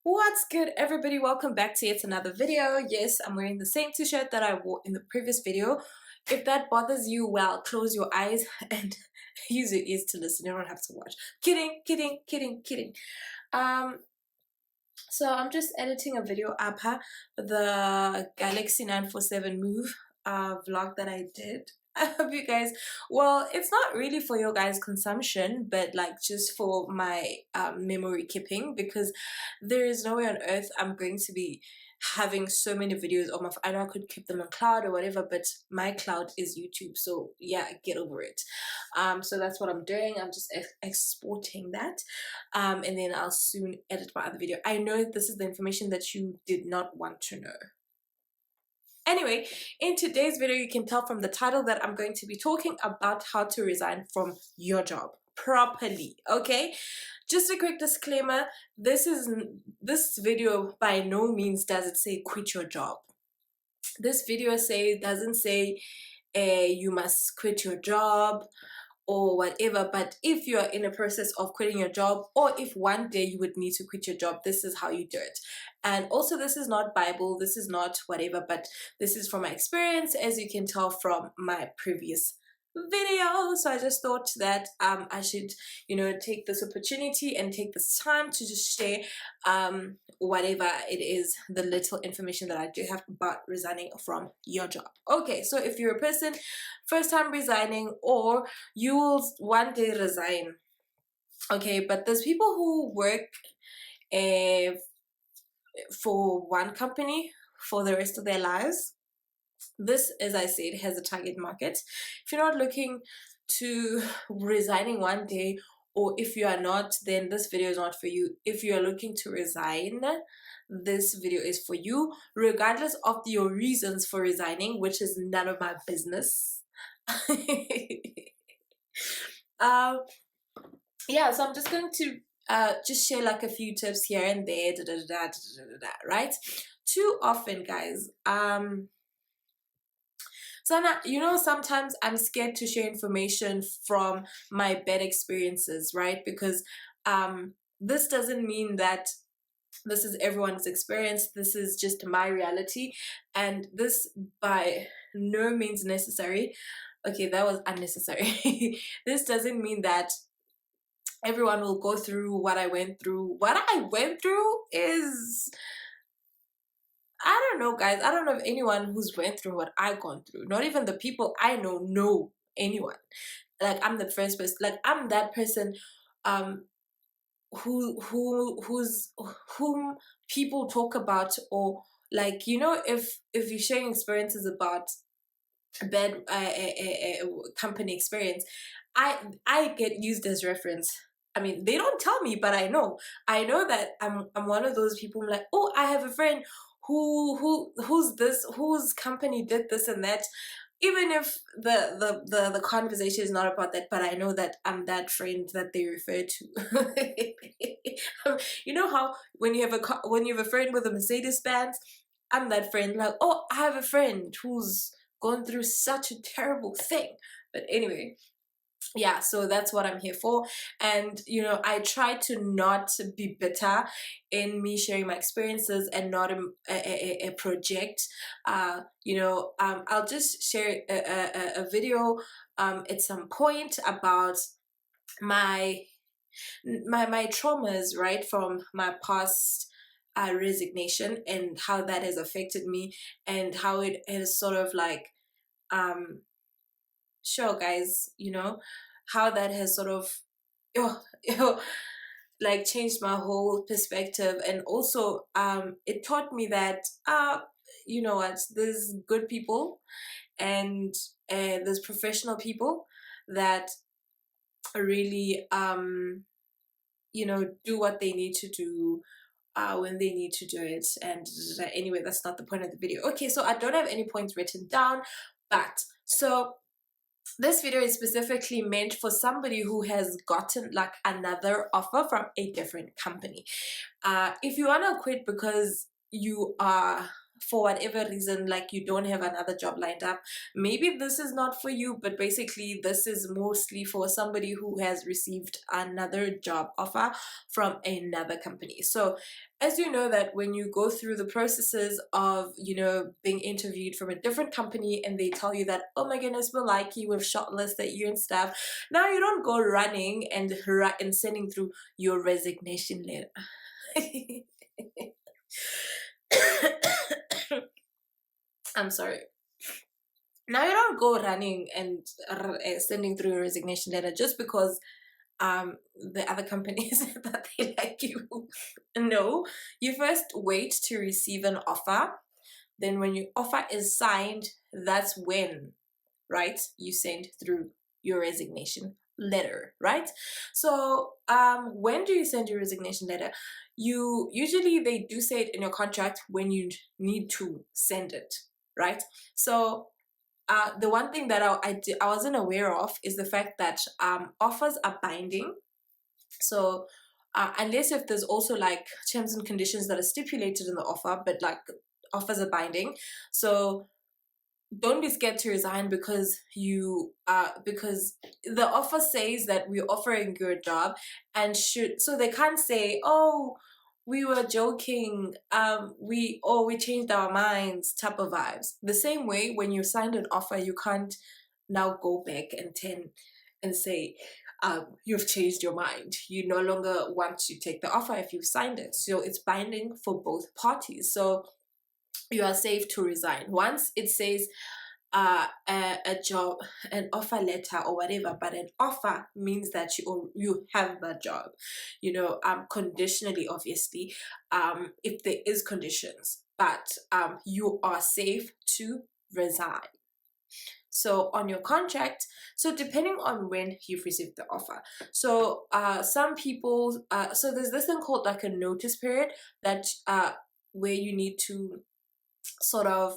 What's good, everybody? Welcome back to yet another video. Yes, I'm wearing the same t-shirt that I wore in the previous video. If that bothers you, well, close your eyes and use your ears to listen. You don't have to watch. Kidding, kidding, kidding, kidding. Um, so I'm just editing a video up, the Galaxy 947 move vlog that I did. I hope you guys, well, it's not really for your guys consumption, but like just for my memory keeping, because there is no way on earth I'm going to be having so many videos on my I know I could keep them on cloud or whatever, but my cloud is YouTube, so yeah, get over it. So that's what I'm doing. I'm just exporting that, and then I'll soon edit my other video. I know this is the information that you did not want to know. Anyway, in today's video, you can tell from the title that I'm going to be talking about how to resign from your job properly. Okay, just a quick disclaimer, this video by no means does it say quit your job. This video doesn't say you must quit your job or whatever, but if you're in a process of quitting your job, or if one day you would need to quit your job, this is how you do it. And also, this is not Bible, this is not whatever, but this is from my experience, as you can tell from my previous video. So I just thought that I should, take this opportunity and take this time to just share whatever it is, the little information that I do have about resigning from your job. Okay, so if you're a person first time resigning, or you will one day resign, okay, but there's people who work for one company for the rest of their lives. This, as I said, has a target market. If you're not looking to resigning one day, or if you are not, then this video is not for you. If you are looking to resign, this video is for you, regardless of your reasons for resigning, which is none of my business. Yeah, so I'm just going to just share like a few tips here and there, right? Too often, guys, so now, sometimes I'm scared to share information from my bad experiences, right? Because this doesn't mean that this is everyone's experience. This is just my reality, and this by no means necessary. Okay, that was unnecessary. This doesn't mean that everyone will go through what I went through. What I went through is, I don't know, guys. I don't know if anyone who's went through what I've gone through. Not even the people I know anyone. Like, I'm the first person. Like, I'm that person whom people talk about, or like, if you're sharing experiences about a bad company experience, I get used as reference. I mean, they don't tell me, but I know that I'm one of those people. I'm like, oh, I have a friend whose company did this and that. Even if the conversation is not about that, but I know that I'm that friend that they refer to. You know how when you have a friend with a Mercedes Benz, I'm that friend. Like, oh, I have a friend who's gone through such a terrible thing. But anyway, yeah, so that's what I'm here for. And I try to not be bitter in me sharing my experiences, and not a project. I'll just share a video at some point about my traumas, right, from my past resignation, and how that has affected me, and how it has sort of like sure, guys, how that has sort of like changed my whole perspective. And also it taught me that there's good people, and there's professional people that really do what they need to do when they need to do it. And anyway, that's not the point of the video. Okay, so I don't have any points written down, but so this video is specifically meant for somebody who has gotten like another offer from a different company. If you want to quit because you are for whatever reason, like you don't have another job lined up, maybe this is not for you, but basically this is mostly for somebody who has received another job offer from another company. So as you know, that when you go through the processes of, you know, being interviewed from a different company and they tell you that, oh my goodness, we like you, we've shortlisted you and stuff, now you don't go running and sending through your resignation letter. I'm sorry. Now you don't go running and sending through a resignation letter just because the other companies that they like you. No, you first wait to receive an offer. Then when your offer is signed, that's when, right, you send through your resignation letter, right? So when do you send your resignation letter? You usually, they do say it in your contract when you need to send it, right? So the one thing that I wasn't aware of is the fact that offers are binding. So unless if there's also like terms and conditions that are stipulated in the offer, but like offers are binding. So don't be scared to resign because because the offer says that we're offering you a job, and should, so they can't say, oh, we were joking, we changed our minds type of vibes. The same way when you signed an offer, you can't now go back and say, you've changed your mind, you no longer want to take the offer if you've signed it. So it's binding for both parties. So you are safe to resign once it says a job, an offer letter or whatever. But an offer means that you have that job, you know, conditionally, obviously, if there is conditions, but you are safe to resign. So on your contract, so depending on when you've received the offer, so some people, so there's this thing called like a notice period, that where you need to sort of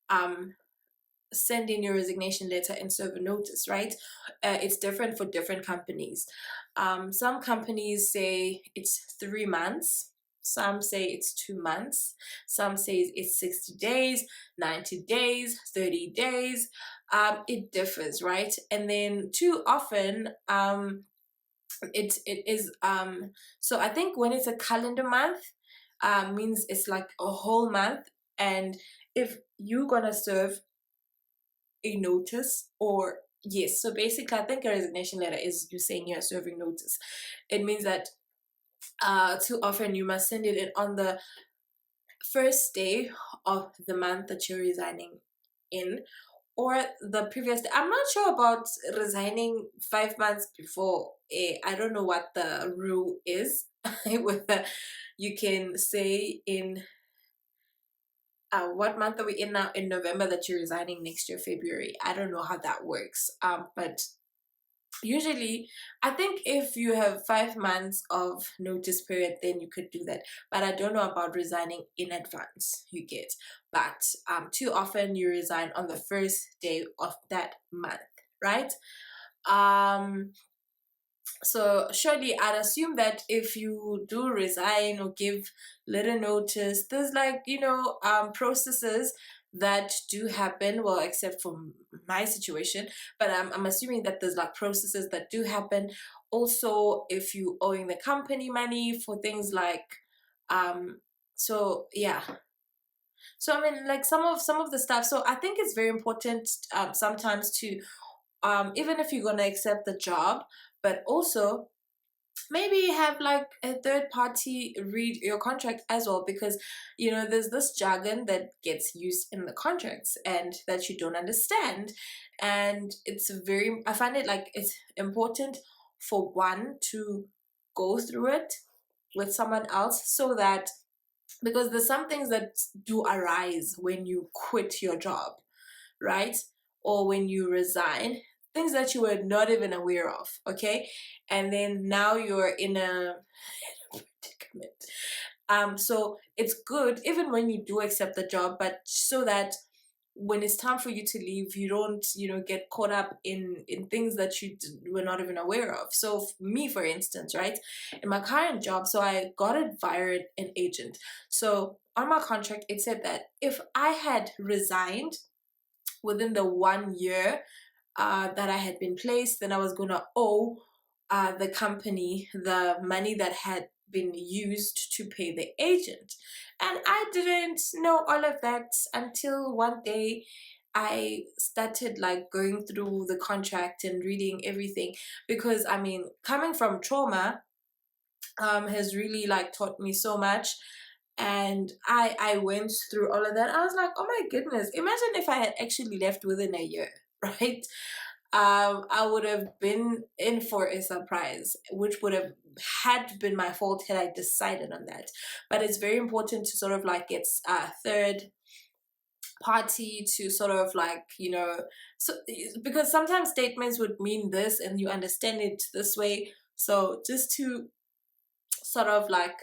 um send in your resignation letter and serve a notice, right? It's different for different companies. Some companies say it's 3 months, some say it's 2 months, some say it's 60 days, 90 days, 30 days. It differs, right? And then too often, it is so I think when it's a calendar month, means it's like a whole month. And if you're gonna serve a notice, or yes, so basically I think a resignation letter is you saying you're serving notice. It means that too often you must send it in on the first day of the month that you're resigning in, or the previous day. I'm not sure about resigning 5 months before. I don't know what the rule is. Whether you can say in what month are we in now, in November, that you're resigning next year February. I don't know how that works, but usually I think if you have 5 months of notice period, then you could do that. But I don't know about resigning in advance, you get. But too often you resign on the first day of that month, right? um so surely I'd assume that if you do resign or give little notice, there's like, you know, processes that do happen, well, except for my situation. But I'm assuming that there's like processes that do happen. Also, if you owing the company money for things like so yeah. So I mean, like some of the stuff. So I think it's very important sometimes to even if you're gonna accept the job, but also maybe have like a third party read your contract as well, because you know there's this jargon that gets used in the contracts and that you don't understand. And it's very, I find it like it's important for one to go through it with someone else, so that, because there's some things that do arise when you quit your job, right? Or when you resign, things that you were not even aware of, okay? And then now you're in a predicament. So it's good even when you do accept the job, but so that when it's time for you to leave, you don't, get caught up in things that you were not even aware of. So me, for instance, right, in my current job, so I got it via an agent. So on my contract, it said that if I had resigned within the 1 year that I had been placed, then I was gonna owe the company the money that had been used to pay the agent. And I didn't know all of that until one day I started like going through the contract and reading everything, because I mean, coming from trauma has really like taught me so much. And I went through all of that. I was like, oh my goodness, imagine if I had actually left within a year, right? I would have been in for a surprise, which would have had been my fault had I decided on that. But it's very important to sort of like get a third party to sort of like, so, because sometimes statements would mean this and you understand it this way. So just to sort of like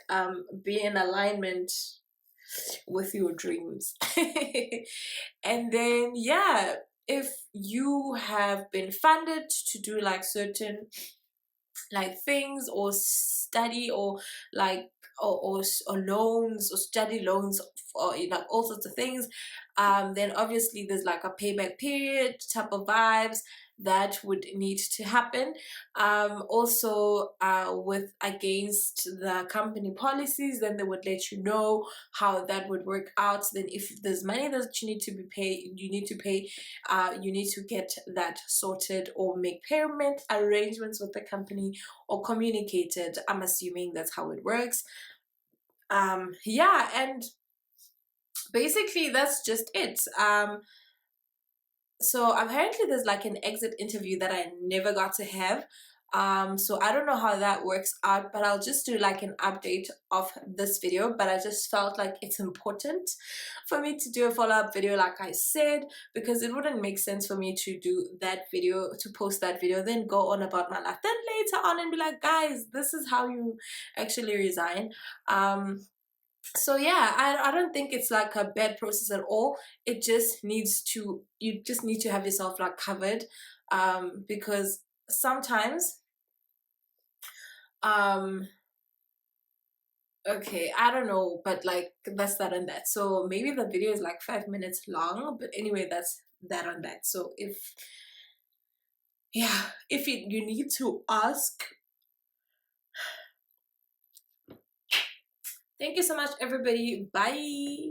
be in alignment with your dreams. And then, yeah, if you have been funded to do like certain like things, or study, or like or loans, or study loans, or all sorts of things, then obviously there's like a payback period type of vibes that would need to happen. Also, with against the company policies, then they would let you know how that would work out. Then if there's money that you need to be paid, you need to pay, you need to get that sorted, or make payment arrangements with the company, or communicated. I'm assuming that's how it works. Yeah, and basically that's just it. So apparently there's like an exit interview that I never got to have. So I don't know how that works out, but I'll just do like an update of this video. But I just felt like it's important for me to do a follow-up video, like I said, because it wouldn't make sense for me to do that video, to post that video, then go on about my life, then later on and be like, guys, this is how you actually resign. So yeah, I don't think it's like a bad process at all. It just needs to, you just need to have yourself like covered, because sometimes um okay, I don't know, but like that's that and that. So maybe the video is like 5 minutes long, but anyway, that's that on that. So if, yeah, if you need to ask. Thank you so much, everybody. Bye.